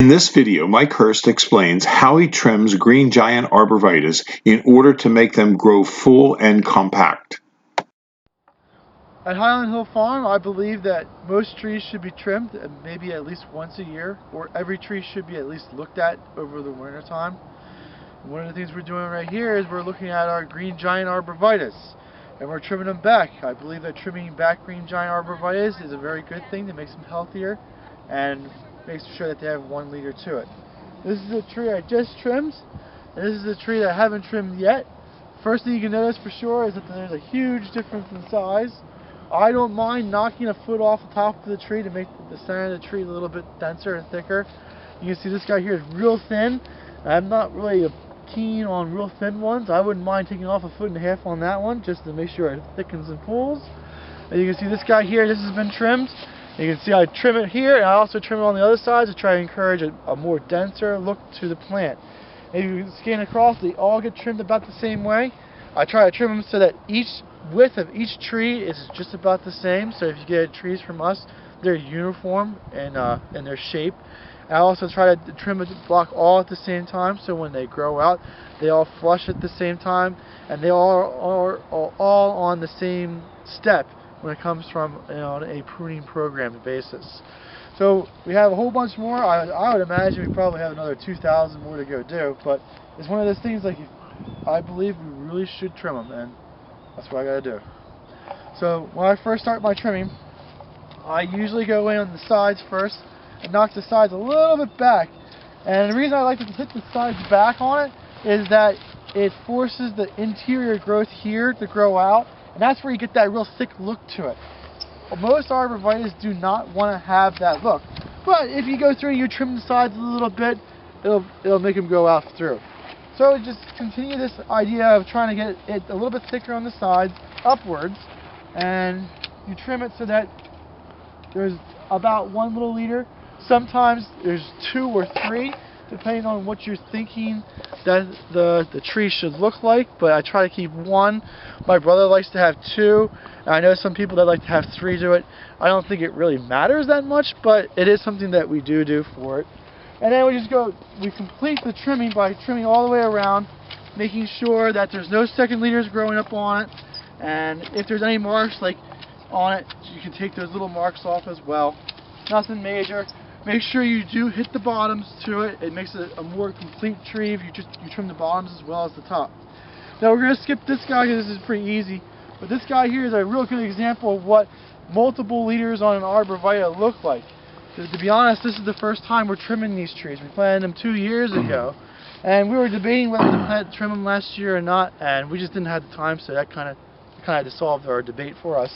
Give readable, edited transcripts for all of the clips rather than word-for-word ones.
In this video, Mike Hurst explains how he trims green giant arborvitaes in order to make them grow full and compact. At Highland Hill Farm, I believe that most trees should be trimmed maybe at least once a year, or every tree should be at least looked at over the winter time. One of the things we're doing right here is we're looking at our green giant arborvitaes, and we're trimming them back. I believe that trimming back green giant arborvitaes is a very good thing that makes them healthier and makes sure that they have 1 liter to it. This is a tree I just trimmed, and this is a tree that I haven't trimmed yet. First thing you can notice for sure is that there's a huge difference in size. I don't mind knocking a foot off the top of the tree to make the center of the tree a little bit denser and thicker. You can see this guy here is real thin. I'm not really keen on real thin ones. I wouldn't mind taking off 1.5 feet on that one just to make sure it thickens and pulls. And you can see this guy here, this has been trimmed. You can see I trim it here, and I also trim it on the other side to try to encourage a more denser look to the plant. If you scan across, they all get trimmed about the same way. I try to trim them so that each width of each tree is just about the same. So if you get trees from us, they're uniform in their shape. I also try to trim the block all at the same time, so when they grow out, they all flush at the same time, and they all are all on the same step when it comes from a pruning program basis. So we have a whole bunch more. I would imagine we probably have another 2,000 more to go do, but it's one of those things like I believe we really should trim them, and that's what I gotta do. So when I first start my trimming, I usually go in on the sides first and knock the sides a little bit back. And the reason I like to hit the sides back on it is that it forces the interior growth here to grow out, and that's where you get that real thick look to it. Most arborvitaes do not want to have that look, but if you go through and you trim the sides a little bit, it'll make them go out through. So just continue this idea of trying to get it a little bit thicker on the sides, upwards, and you trim it so that there's about 1 little liter. Sometimes there's 2 or 3, depending on what you're thinking that the tree should look like, but I try to keep 1. My brother likes to have 2, and I know some people that like to have 3 to it. I don't think it really matters that much, but it is something that we do for it. And then we complete the trimming by trimming all the way around, making sure that there's no second leaders growing up on it, and if there's any marks like on it, you can take those little marks off as well. Nothing major. Make sure you do hit the bottoms to it. It makes it a more complete tree if you trim the bottoms as well as the top. Now we're going to skip this guy because this is pretty easy, but this guy here is a real good example of what multiple leaders on an arborvitae look like. To be honest, this is the first time we're trimming these trees. We planted them 2 years ago, and we were debating whether to trim them last year or not, and we just didn't have the time, so that kind of dissolved our debate for us.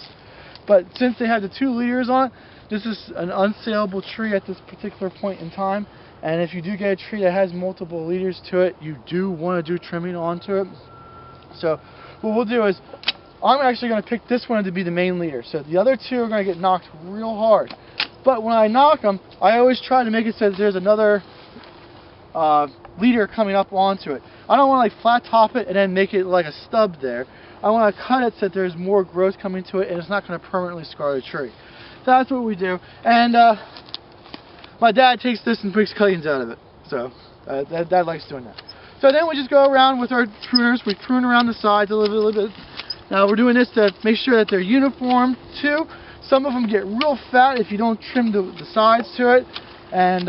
But since they had the 2 leaders on it, this is an unsaleable tree at this particular point in time, and if you do get a tree that has multiple leaders to it, you do want to do trimming onto it. So what we'll do is, I'm actually going to pick this one to be the main leader, so the other 2 are going to get knocked real hard. But when I knock them, I always try to make it so that there's another leader coming up onto it. I don't want to like flat top it and then make it like a stub there. I want to cut it so that there's more growth coming to it and it's not going to permanently scar the tree. So that's what we do. And my dad takes this and makes cuttings out of it. So Dad likes doing that. So then we just go around with our pruners. We prune around the sides a little bit. Now we're doing this to make sure that they're uniform too. Some of them get real fat if you don't trim the sides to it, and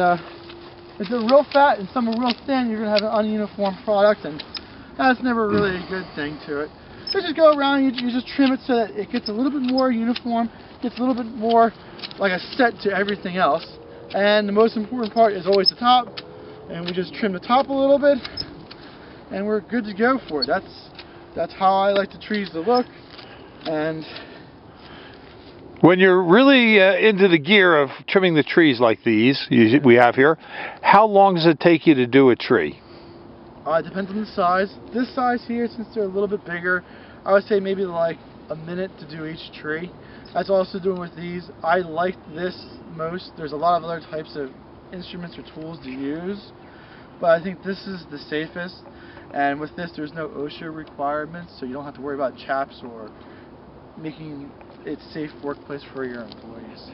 if they're real fat and some are real thin, you're going to have an ununiform product, and that's never really a good thing to it. So just go around and you just trim it so that it gets a little bit more uniform, gets a little bit more like a set to everything else. And the most important part is always the top, and we just trim the top a little bit, and we're good to go for it. That's how I like the trees to look. And when you're really into the gear of trimming the trees like these we have here, how long does it take you to do a tree? It depends on the size. This size here, since they're a little bit bigger, I would say maybe like a minute to do each tree. That's also doing with these. I like this most. There's a lot of other types of instruments or tools to use, but I think this is the safest. And with this, there's no OSHA requirements, so you don't have to worry about chaps or making it's safe workplace for your employees.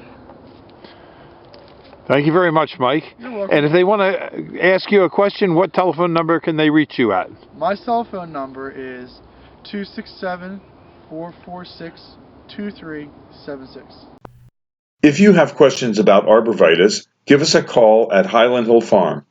Thank you very much, Mike. You're welcome. And if they want to ask you a question, what telephone number can they reach you at? My cell phone number is 267-446-2376. If you have questions about arborvitaes, give us a call at Highland Hill Farm.